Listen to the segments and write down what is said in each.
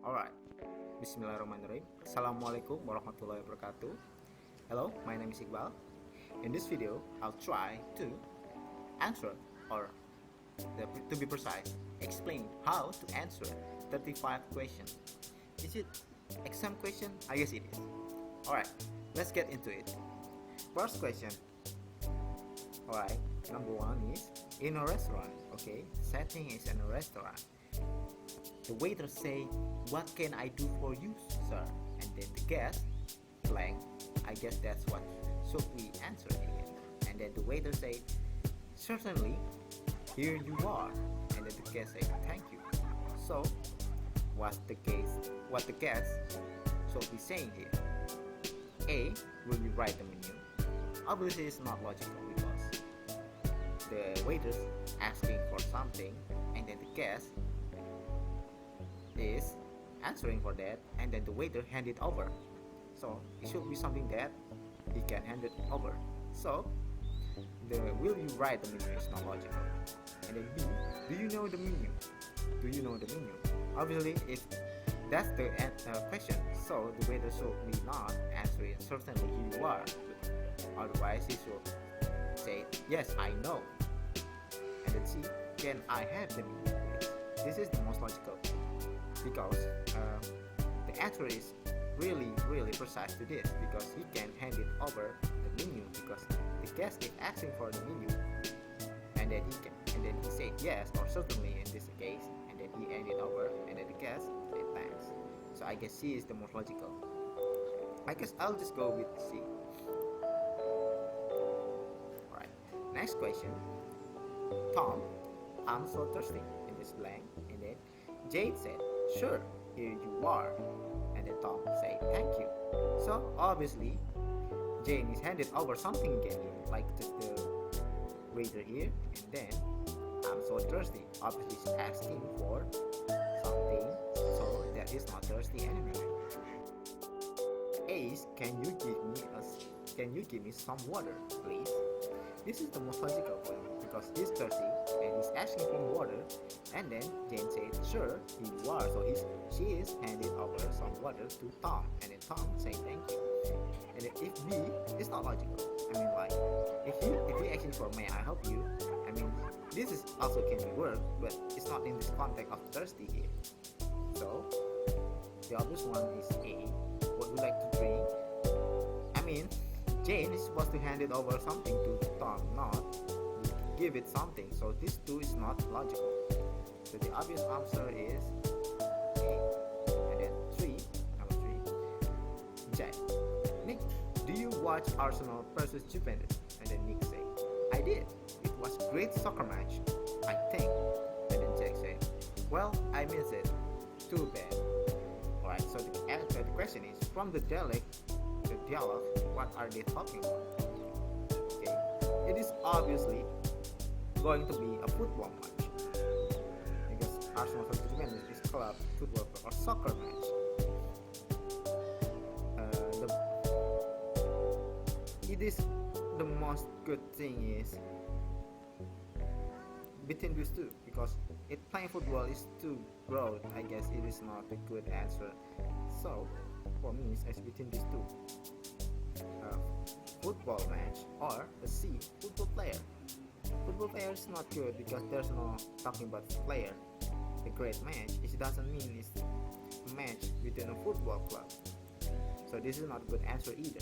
Alright, Bismillahirrahmanirrahim. Assalamualaikum warahmatullahi wabarakatuh. Hello, my name is Iqbal. In this video, I'll try to answer, or to be precise, explain how to answer 35 questions. Is it exam question? I guess it is. Alright, let's get into it. First question. Alright, number one is in a restaurant. Okay, setting is in a restaurant. The waiter say, "What can I do for you, sir?" And then the guest blank. I guess that's what should we answer here. And then the waiter say, "Certainly, here you are." And then the guest say, "Thank you." So, what the guest should be saying here? A. Will you write the menu? Obviously, it's not logical because the waiter's asking for something, and then the guest is answering for that, and then the waiter hand it over. So it should be something that he can hand it over. So the will you write the menu is not logical. And then B, do you know the menu? Do you know the menu? Obviously, if that's the question, so the waiter should be not answering certainly here you are. Otherwise, he should say yes, I know. And then C, can I have the menu? This is the most logical, because the answer is really precise to this, because he can hand it over the menu because the guest is asking for the menu, and then he said yes or certainly in this case, and then he hand it over, and then the guest said thanks. So I guess C is the most logical. I guess I'll just go with C. Alright, next question. Tom, I'm so thirsty, in this blank, and then Jade said, "Sure, here you are." And then Tom said, "Thank you." So obviously, Jane is handed over something again here, like just the waiter here, and then I'm so thirsty. Obviously, she's asking for something, so that is not thirsty anymore. Ace, can you give me some water, please? This is the most logical one because he's thirsty and he's asking for water, and then Jane said, "Sure, here you are." So she is handing over some water to Tom, and then Tom said thank you. And then if B, it's not logical. I mean, like if he asking for "May I help you?" I mean, this is also can be work, but it's not in this context of thirsty here. So the obvious one is A. What would you like to drink? I mean, Jane is supposed to hand it over something to Tom, not give it something. So this two is not logical. So the obvious answer is A. And then number 3. Jack. Nick, do you watch Arsenal versus Juventus? And then Nick said, "I did. It was a great soccer match, I think." And then Jack said, "Well, I missed it. Too bad." Alright, so the question is, from the dialogue, what are they talking about? Okay, it is obviously going to be a football match, because Arsenal versus Juventus is club football or soccer match. It is the most good thing is between these two, because playing football is too broad. I guess it is not a good answer. So for me, it's between these two. Football match or a C, football player. Football player is not good because there's no talking about player. A great match, it doesn't mean it's a match within a football club. So this is not a good answer either.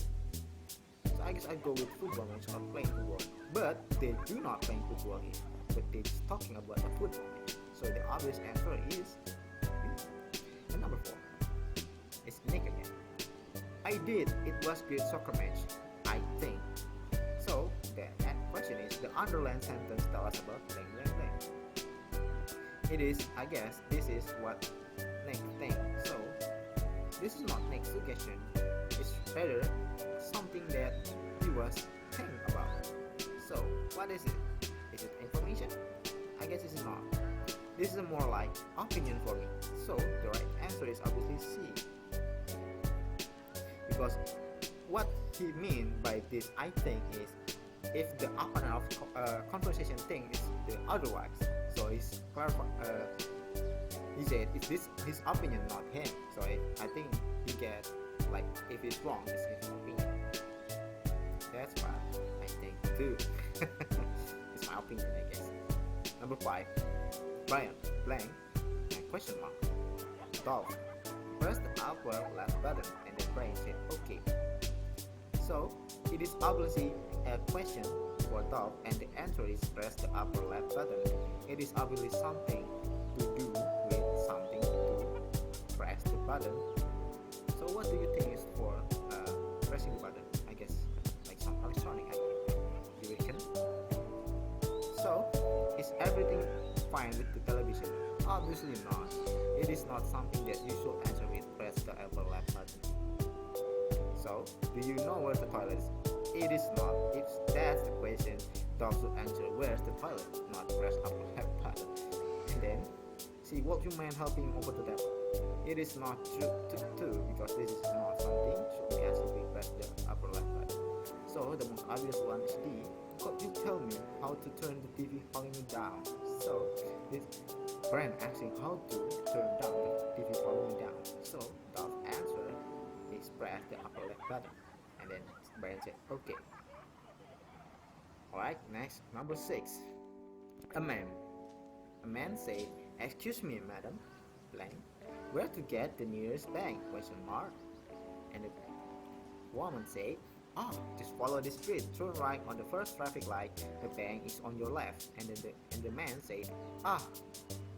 So I guess I go with football match or playing football. But they do not playing football here, but they're just talking about a football match. So the obvious answer is B. And number 4 is Nick again. "I did. It was great soccer match, I think." So the question is, the underlined sentence tell us about blank blank blank. It is, I guess, this is what Nick think. So this is not Nick's suggestion. It's rather something that he was thinking about. So what is it? Is it information? I guess it's not. This is more like opinion for me. So the right answer is obviously C. Because what he mean by this, I think, is if the opponent of conversation thing is the otherwise, so he's He said it's this his opinion, not him. So I think he get like if it's wrong, it's his opinion. That's what I think too. It's my opinion, I guess. Number 5, Brian blank and question mark. Dolph, press the upper left button and then Brian said okay. So it is obviously a question for Dolph and the answer is press the upper left button. It is obviously something to do with something to press the button. So what do you think is for pressing the button? I guess like some electronic item. You reckon? So is everything fine with the television? Obviously not. It is not something that you should answer with press the upper left button. So do you know where the toilet is? It is not. If that's the question, Dolph should answer where's the toilet, not press upper left button. And then see what you mean helping over the tap. It is not true because this is not something should be answered with press the upper left button. So the most obvious one is D. Could you tell me how to turn the TV volume down? So this friend asking how to turn down the TV volume down. So Dolph's answer is press the upper left button. And then Brian said okay. Alright, next, number 6. A man said, excuse me madam, blank, where to get the nearest bank, question mark. And the woman said, just follow the street, turn right on the first traffic light, the bank is on your left. And then the man said,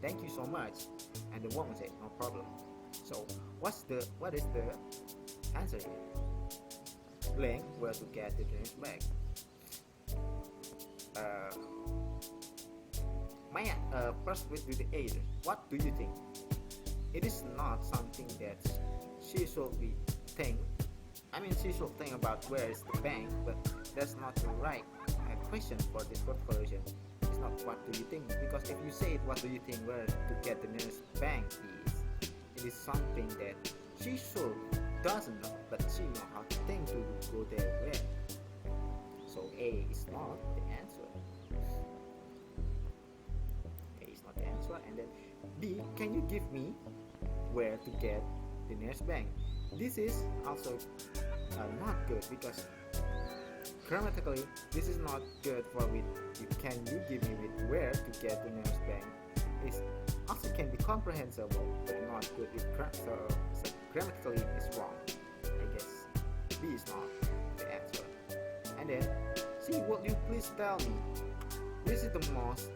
thank you so much. And the woman said, no problem. So what is the answer here? Blank, where to get the nearest bank. Maya, first with the age, what do you think? It is not something that she should be think. I mean, she should think about where is the bank, but that's not the right question for this version. It's not what do you think, because if you say it, what do you think where to get the nearest bank is, it is something that she should doesn't know, but she know how to think to go there where. So A is not the answer. A is not the answer. And then B, can you give me where to get the nearest bank? This is also not good because grammatically this is not good for with can you give me with where to get the nearest bank. It also can be comprehensible but not good with so grammatically it's wrong. I guess B is not the answer. And then C, would you please tell me? This is the most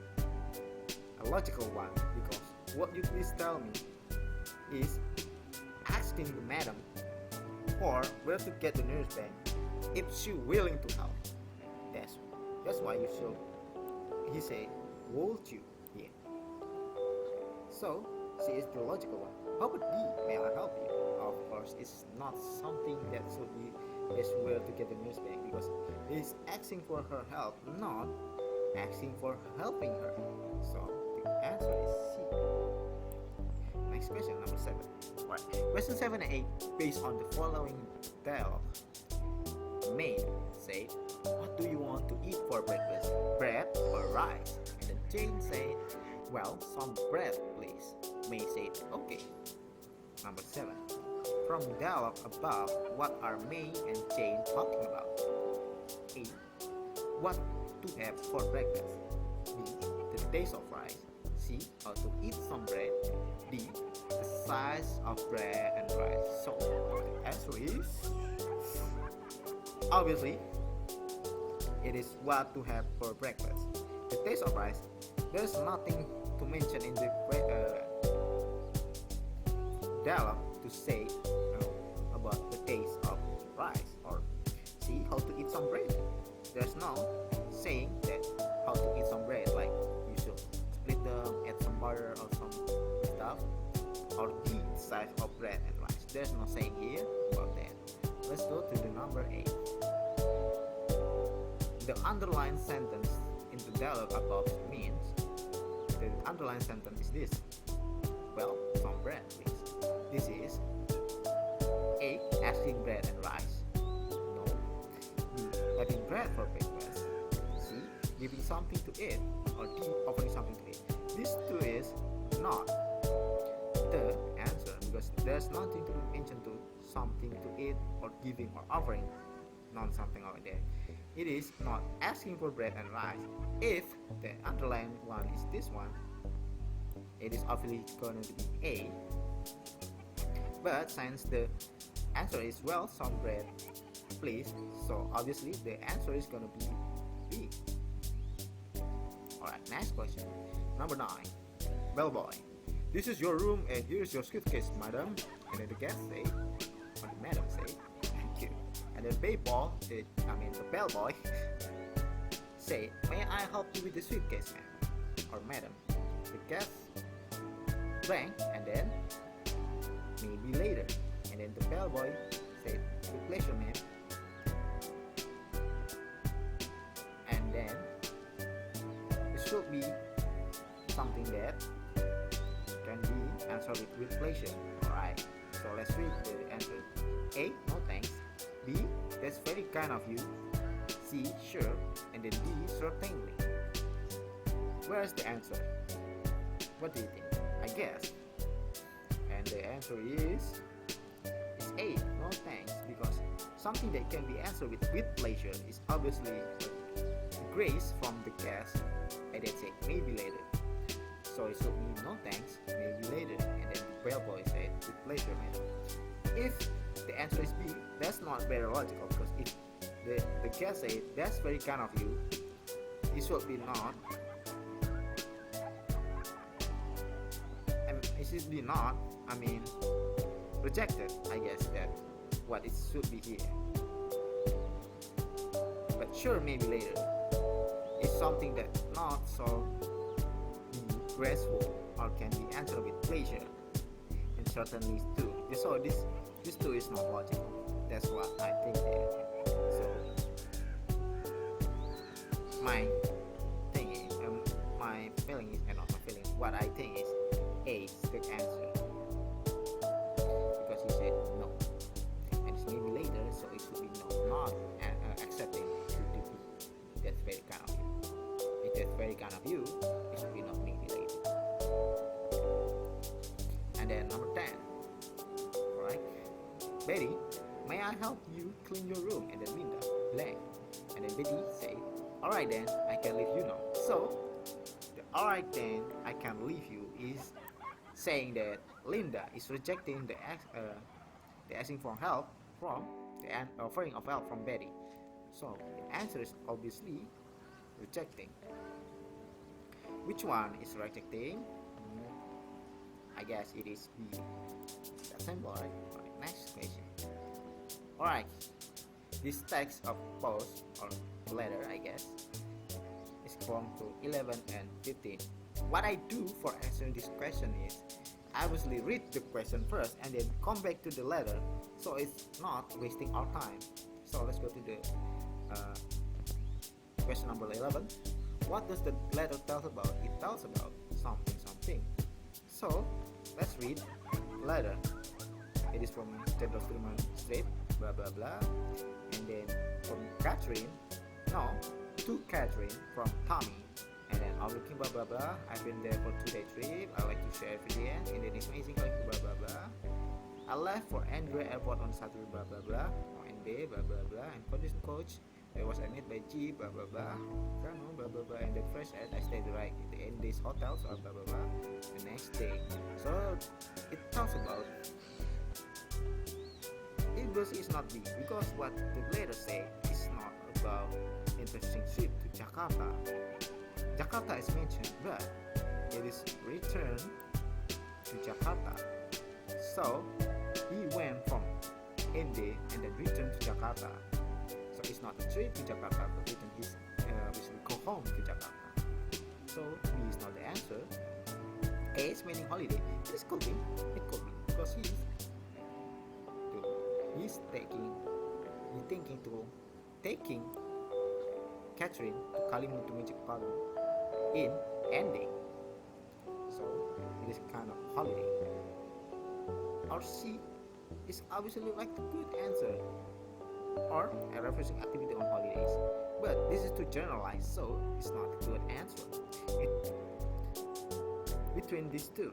logical one because what you please tell me is asking the madam or where to get the nearest bank if she willing to help. That's why you should. He said, would you? Yeah. So C is the logical one. How about D? May I help you? Of course, it's not something that should be is where to get the nearest bank because he's asking for her help, not asking for helping her. So the answer is C. Next question, number 7. Right. Question 7 and 8 based on the following dialogue. May said, what do you want to eat for breakfast? Bread or rice? And then Jane said, well, some bread please. May said, okay. Number 7. From the dialogue above, what are May and Jane talking about? A. What to have for breakfast? B. The taste of rice. C. How to eat some bread. D. The size of bread and rice. So the answer is obviously it is what to have for breakfast. The taste of rice. There's nothing to mention in the dialogue to say about the taste of rice. Or see how to eat some bread. There's no saying that how to eat some bread, like you should split them, add some butter or some stuff, or the size of bread and rice. There's no saying here about that. Let's go to the number 8. The underlined sentence in the dialogue above means the underlined sentence is this. Well, some bread please. This is A. Asking bread and rice. No. B. Having bread for breakfast. C. Giving something to eat. Or D. Offering something to eat. This two is not. the answer, because there's nothing to mention to something to eat or giving or offering, not something like that. It is not asking for bread and rice. If the underlined one is this one, it is obviously going to be A. But since the answer is well, some bread, please, so obviously the answer is going to be B. Alright, next question. Number 9. Bellboy. This is your room and here's your suitcase, madam. And then the guest say, or the madam say, thank you. And then the bellboy say, may I help you with the suitcase, ma'am? Or madam. The guest blank and then maybe later. And then the bellboy said, with pleasure, ma'am. And then it should be something that can be answered with pleasure. Alright, so let's read the answer. A. No thanks. B. That's very kind of you. C. Sure. And then D. Certainly. Where's the answer? What do you think? I guess. And the answer is A. No thanks, because something that can be answered with pleasure is obviously grace from the guest, and then say maybe later. So it should be no thanks, maybe later. And then the bellboy said with pleasure, madam. If the answer is B, that's not very logical, because if the guest said that's very kind of you, it should be not. It should be not. Rejected. I guess that what it should be here. But sure, maybe later. It's something that not so graceful or can be answered with pleasure. And certainly too. So this too is not logical. That's what I think there. So my thing is, my feeling is, and not my feeling. What I think is A is the answer, because he said no, and it's maybe later, so it should be no, not accepting to be. That's very kind of you. If that's very kind of you, it should be not maybe later. And then number 10. Alright, Betty, may I help you clean your room? And then Linda blank. And then Betty said, alright then, I can leave you now. So the alright then, I can leave you is saying that Linda is rejecting the asking for help from the offering of help from Betty. So the answer is obviously rejecting. Which one is rejecting? I guess it is B. That's simple, right? Alright, next question. Alright, this text of post or letter, I guess, is from to 11 and 15. What I do for answering this question is I obviously read the question first and then come back to the letter, so it's not wasting our time. So let's go to the question number 11. What does the letter tell about? It tells about something. So let's read the letter. It is from Gentleman Street, blah blah blah, and then from Catherine, to Catherine from Tommy. And then I'm looking blah blah blah. I've been there for 2-day trip. I like to share every day. And then it's amazing like blah blah blah. I left for Andrea Airport on Saturday blah blah blah. On day blah blah blah. And condition coach, I was met by G blah blah blah. Blah blah blah. And then fresh air, I stayed right at the end days hotel. So blah blah blah. The next day. So it talks about. It is not B, because what the letter say is not about interesting trip to Jakarta. Jakarta is mentioned, but it is return to Jakarta. So he went from Ende and then returned to Jakarta. So it's not a trip to Jakarta, but return his go home to Jakarta. So B is not the answer. A is meaning holiday. It could be because he's thinking to taking Catherine to Kalimantan to Magic Palu in ending. So it is kind of holiday. Or C is obviously like the good answer, or a referencing activity on holidays. But this is to generalize, so it's not a good answer. Between these two,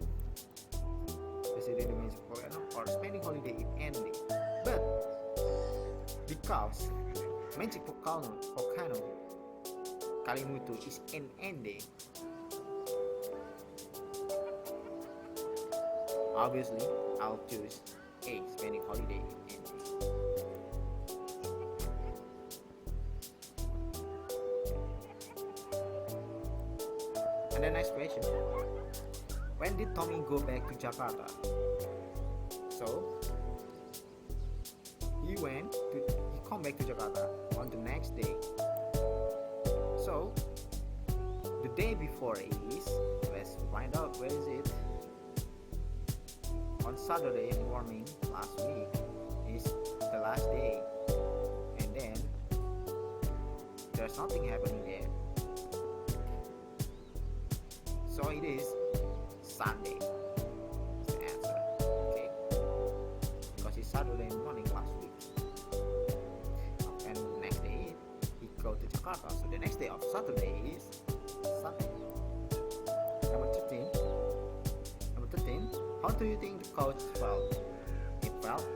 the the magic volcano or spending holiday in any day. But because magic volcano Kalimutu is in ending, obviously I'll choose A, spending holiday in ending. And the next question, when did Tommy go back to Jakarta? So he come back to Jakarta on the next day. So the day before is, let's find out where is it. On Saturday morning last week is the last day, and then there's nothing happening there. So it is Sunday. Is the answer. Okay. Because it's Saturday morning last week. And the next day he go to Jakarta. So the next day of Saturday is Sunday. Number 13. How do you think the coach felt? It felt?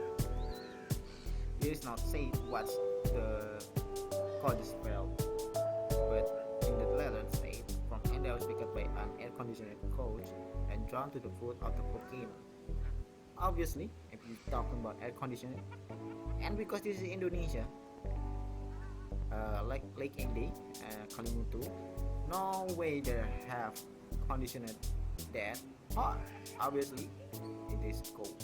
It is not said what the coach felt, but in the letter state from India was picked up by an air-conditioned coach and drawn to the foot of the volcano. Obviously, if you're talking about air conditioning, and because this is Indonesia, like Lake Indi, Kalimutu, no way they have conditioned that hot. Obviously, it is cold.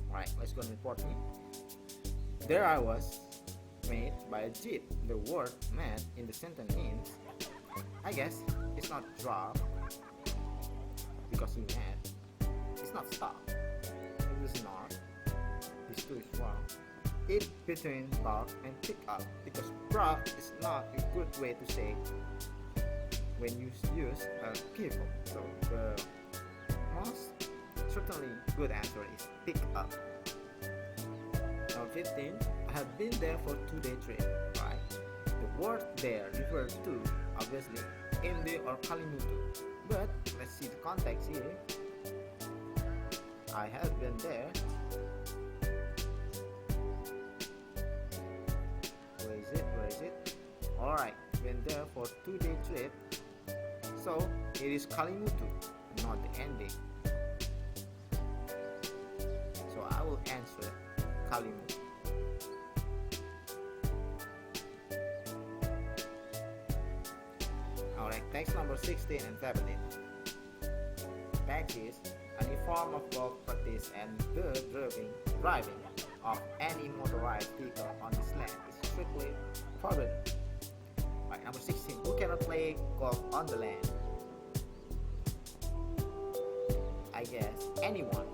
Alright, let's go to report me. There I was, made by a jeep. The word mad in the sentence means, I guess it's not drop because he mad. It's not stop. It is not. This two is wrong. It between talk and pick up because drop is not a good way to say when you use people. So the most certainly good answer is pick up. Now 15. I have been there for 2-day trip. Right? The word there refers to obviously Indi or Kalimutu. But let's see the context here. I have been there. Where is it? Alright, been there for 2-day trip. So it is Kalimutu, not the ending. So I will answer Kalimutu. Alright, text number 16 and 17. Text is any form of golf practice and the driving of any motorized vehicle on this land is strictly forbidden. Right, number 16. Who cannot play golf on the land? I guess anyone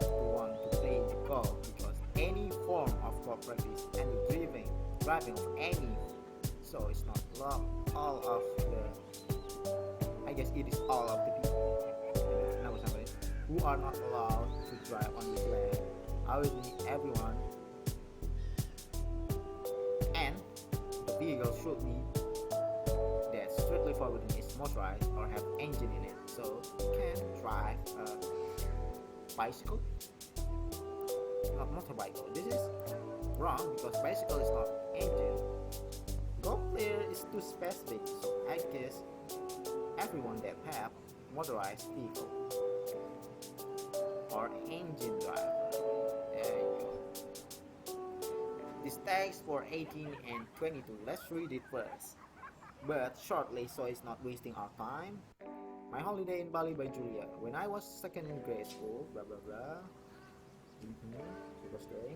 who wants to play the golf, because any form of golf practice and the driving of any, so it's not all of the, I guess it is all of the people. Number 7. Who are not allowed to drive on this land? Obviously everyone, and the vehicle should be that strictly forbidden is motorized or have engine in it. So you can drive a bicycle, not motorbike. This is wrong because bicycle is not engine. Golf player is too specific, so I guess everyone that have motorized vehicle or engine driver. There you go. This text for 18 and 22. Let's read it first, but shortly so it's not wasting our time. My holiday in Bali by Julia. When I was second in grade school, blah blah blah. Super story.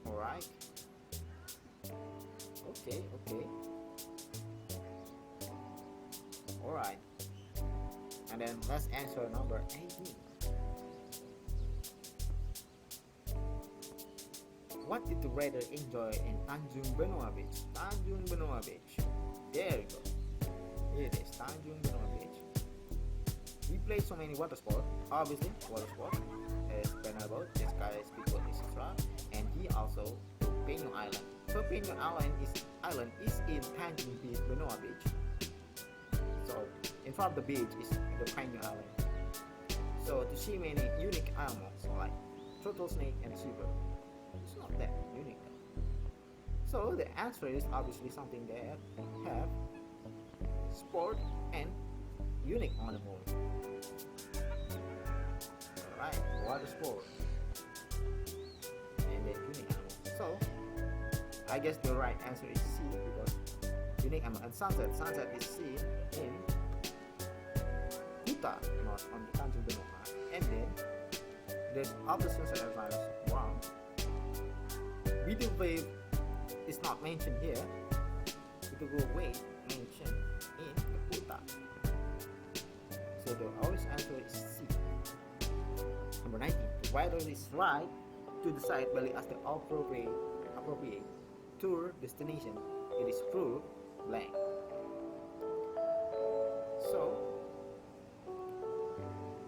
Alright. Okay. Alright. And then let's answer number 18. What did the reader enjoy in Tanjung Benoa Beach? Tanjung Benoa Beach. There you go. It is Tanjung Benoa Beach. We played so many water sports. Obviously, water sport is banana boat, this guy speedboat, etc. And he also to Penyu Island. So Penguin Island is in Tanjung Beach, Benoa Beach. So in front of the beach is the Penguin Island. So to see many unique animals like turtle, snake, and zebra, it's not that unique. So the answer is obviously something that have sport and unique animal. Alright, water sport and then unique animal. So I guess the right answer is C because unique animal and sunset. Sunset is seen in Kuta, not on the Tanjung Benoa. And then the other sunset advice wrong. Video wave is not mentioned here. Video wave mentioned in the Kuta. So the always answer is C. Number 19. The writer is right to decide Bali as the appropriate tour destination. It is proved blank. So,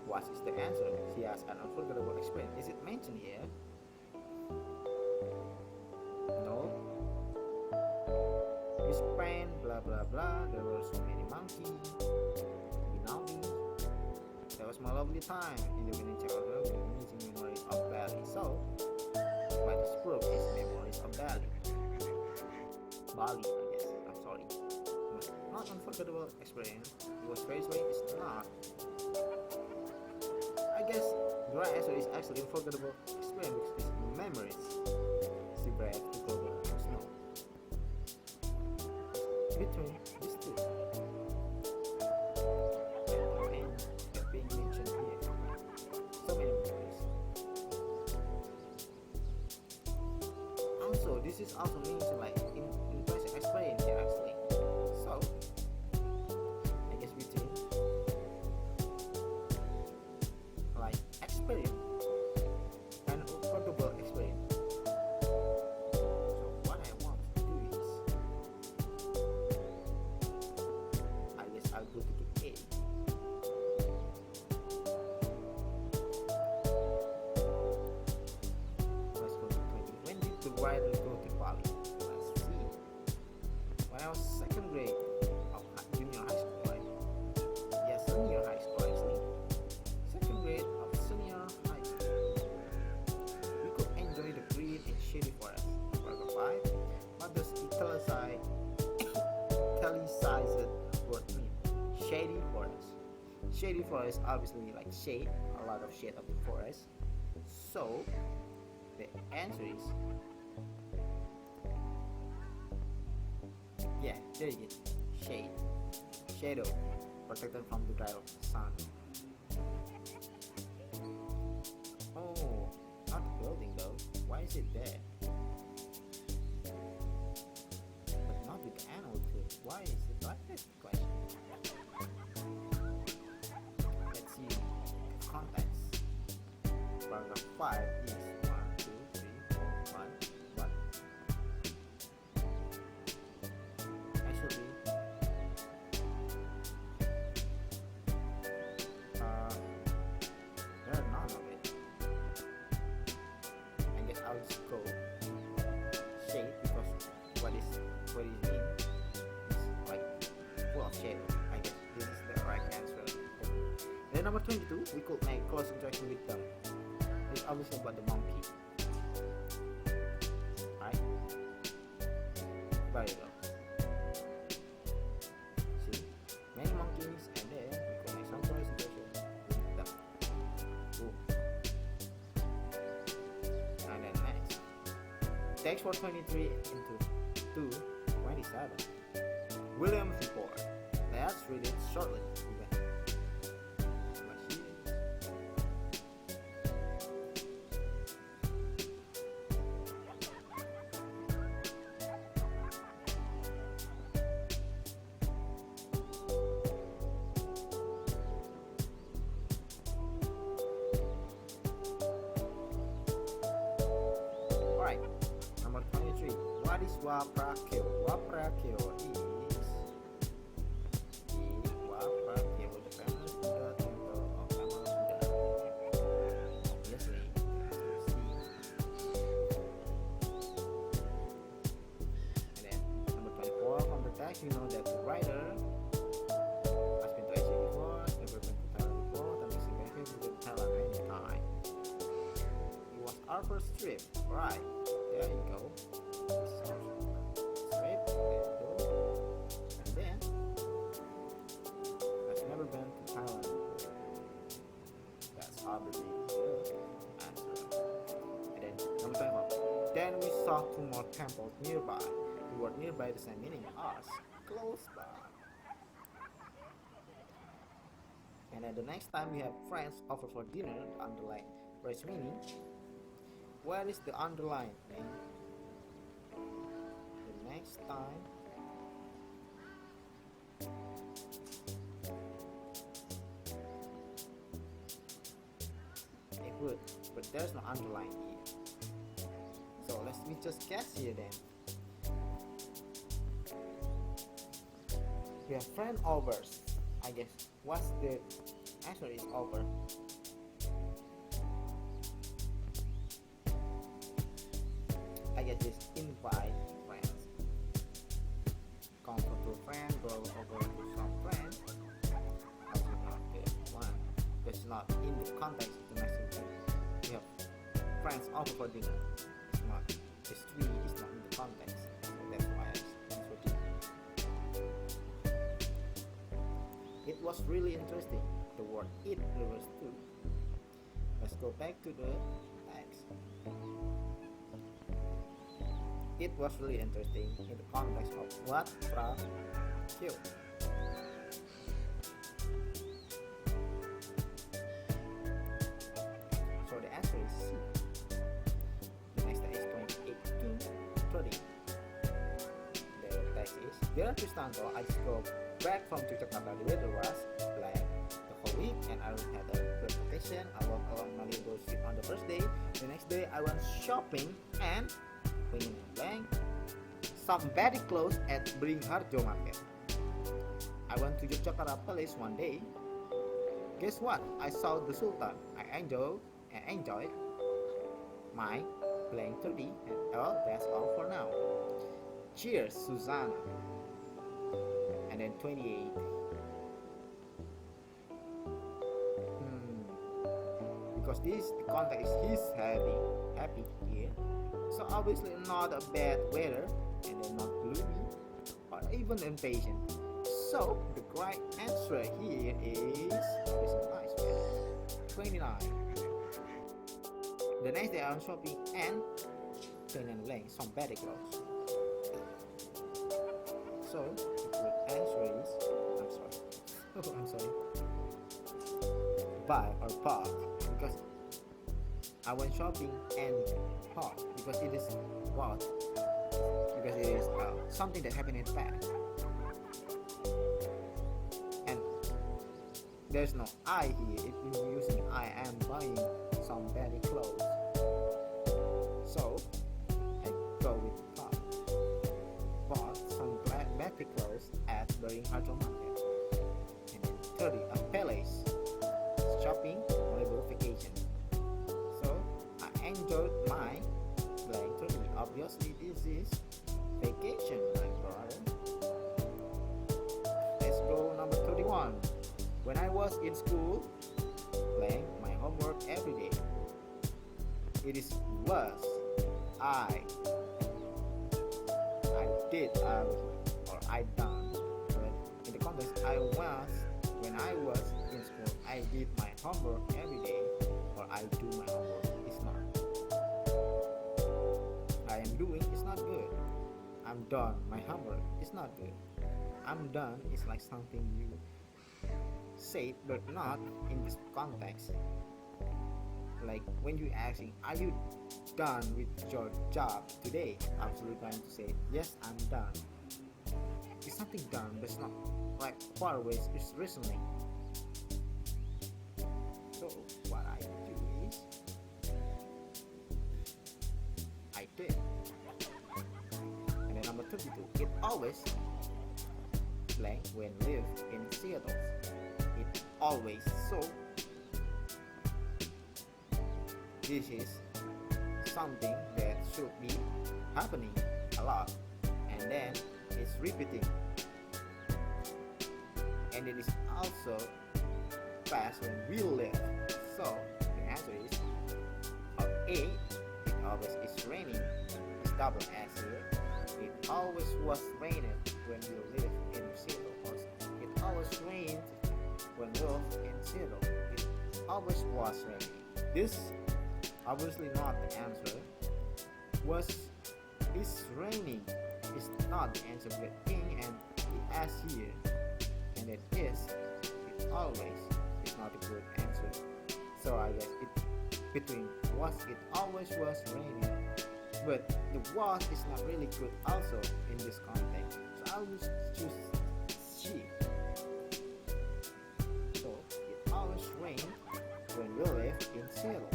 what is the answer? She has an unforgettable experience. Is it mentioned here? No. We spent blah blah blah. There were so many monkeys. That was my lovely time in the winter childhood with amazing memories of Bali. So, what is proof is memories of Bali. Bali, I guess. I'm sorry. Not unforgettable experience. It was very sweet. It's not. I guess the right answer is actually unforgettable experience because it's memories. See breath to cover snow. Between these two. Being mentioned here. So many memories. Also, this is also mentioned like in present experience here actually. So I guess between like experience and unforgettable experience. So what I want to do is I guess I'll go to the A. Let's go to 20. When did the writer go to Bali? Let's see. When I was second grade of junior high school, right? Yeah, senior high school actually. Second grade of senior high school. We could enjoy the green and shady forest. Paragraph 5. What does italicized word mean? Shady forest. Shady forest obviously like shade, a lot of shade of the forest. So the answer is yeah, there you go. Shade. Shadow. Protected from the direct sun. Oh, not the building though. Why is it there? But not with the animal too. Why is it like this question? Let's see. Context. Paragraph 5 is 1, 2, 3, 4, 5. What? Actually, there are none of it. I guess I'll just go shade because what is mean is like full of shade. I guess this is the right answer. Then number 22, we could make close interaction with them. It's obviously about the monkey. Right? There you go. See, many monkeys, and then we could make some close interaction with them. Cool. And then next, text for 23 into 2:27. William report. Let's read it shortly. Alright, number 23. What is Waprakeo? Waprakeo is Waprakeo, the famous Buddha temple of famous Buddha. Obviously, Harper Strip. Right, there you go. This is Harper Strip. There you go. And then I've never been to Thailand before. That's obviously the answer. And then number 21. Then we saw two more temples nearby. The word nearby doesn't meaning us, close by. And then the next time you have friends over for dinner, the underline phrase meaning. Where is the underline, man? The next time it would, but there's no underline here. So let me just guess here then. We have friend overs. I guess what's the answer is over. I guess this invite friends. Come to a friend, go over to some friend. That's not the one. That's not in the context of the message. We have friends over for dinner. It's not. This three is not in the context. So that's why I answered it. It was really interesting. The word it refers to. Let's go back to the text. It was really interesting in the context of what Pra killed. So the answer is C. The next text is 28 to 30. The text is, Dear Tristanto, I just go back from Yogyakarta. The weather was black the whole week and I had a good vacation. I walked along my little street on the first day. The next day I went shopping and blank some bad clothes at Beringharjo Market. I went to Yogyakarta Palace one day. Guess what? I saw the Sultan. I enjoyed my blank 30 and well, that's all for now. Cheers, Susanna. And then 28. Because this the context is he's happy here. So obviously not a bad weather and then not gloomy or even impatient. So the correct answer here is nice weather. 29. The next day I went shopping and blank some bad clothes. So the correct answer is I'm sorry. Buy or bought because I went shopping and bought because it is bought because it is something that happened in the past and there's no I here. If you're using I am buying some bad clothes, so I go with bought some bad clothes at Beringharjo Market. And then 30 a palace shopping or vacation. So I enjoyed my blank 30. Obviously this is vacation, my brother. Let's go number 31. When I was in school, blank my homework every day. It is was I did or I done. But in the context when I was in school, I did my homework every day or I do my homework. It's not. I am doing is not good. I'm done. My homework is not good. I'm done is like something you say but not in this context. Like when you asking, are you done with your job today? Absolutely going to say, yes, I'm done. It's something done, but it's not like far away, it's recently. So what I do is, I did. And then number 32, it always blank when live in Seattle. It always so. This is something that should be happening a lot and then it's repeating and it is also past when we live. So the answer is A always is raining is double S here. It always was raining when you live in Seattle. It always rained when we live in Seattle. It always was raining. This obviously not the answer. Was is raining is not the answer, but in and the S here and then is it always is not a good answer. So I guess it between was it always was raining, but the was is not really good also in this context. So I will choose C. So it always rained when we live in Seattle.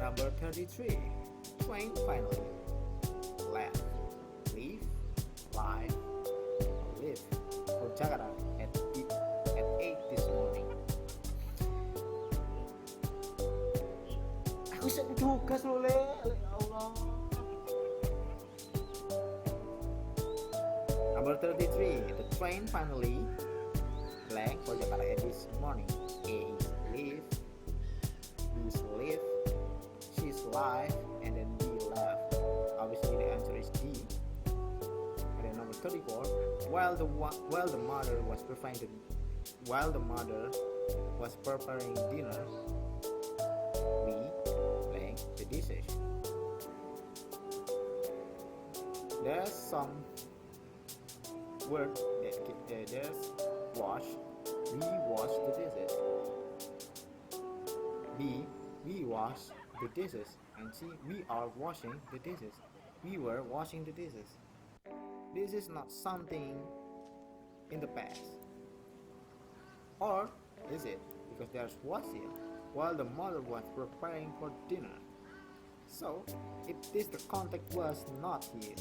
Number 33. Train finally left, leave, live, live for Jakarta at 8 this morning. Aku sedang tugas loh, Le. Ya Allah. Number 33. The train finally blank for Jakarta at this morning. A is leave, B is live, C is live, and then D left. Obviously the answer is D. And then number 34. While the mother was preparing dinner, we blank the dishes. There's some word that there's wash. We wash the dishes. B, we wash the dishes. And C, we are washing the dishes. We were washing the dishes. This is not something in the past. Or is it? Because there's was here while the mother was preparing for dinner. So if the context was not here,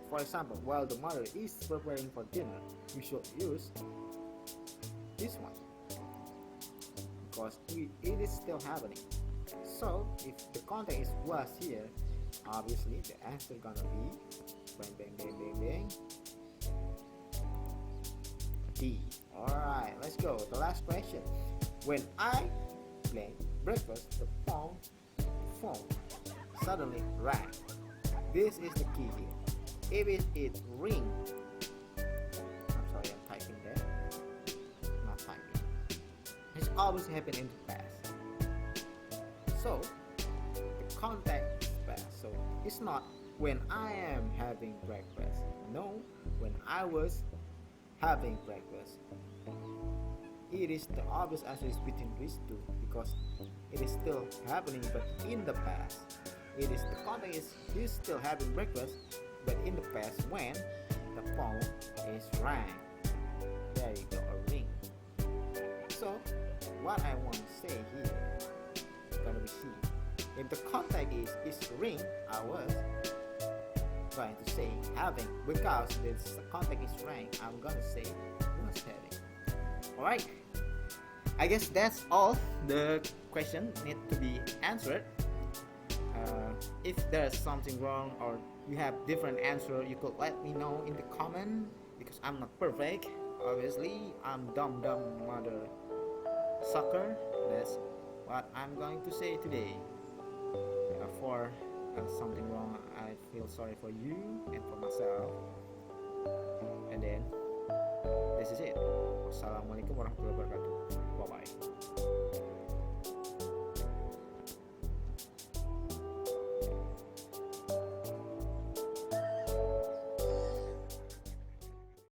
for example, while the mother is preparing for dinner, we should use this one because it is still happening. So if the context was here, obviously the answer gonna be bang bang bang bang bang D. Alright, let's go. The last question. When I played breakfast, the phone suddenly rang. This is the key here. If it ring, I'm sorry, I'm typing there. Not typing. It's always happened in the past. So the context is past. So it's not when I am having breakfast. No, when I was having breakfast. It is the obvious answer is between these two because it is still happening but in the past. It is the context is still having breakfast but in the past when the phone is rang. There you go, a ring. So what I want to say here is gonna be C. If the context is ring, I was going to say having because the context is rang. I'm gonna say was having. Alright, I guess that's all the question need to be answered. If there's something wrong or you have different answer, you could let me know in the comment because I'm not perfect. Obviously, I'm dumb mother sucker. That's what I'm going to say today. For something wrong, I feel sorry for you and for myself. And then this is it. Wassalamualaikum warahmatullahi wabarakatuh. Bye bye.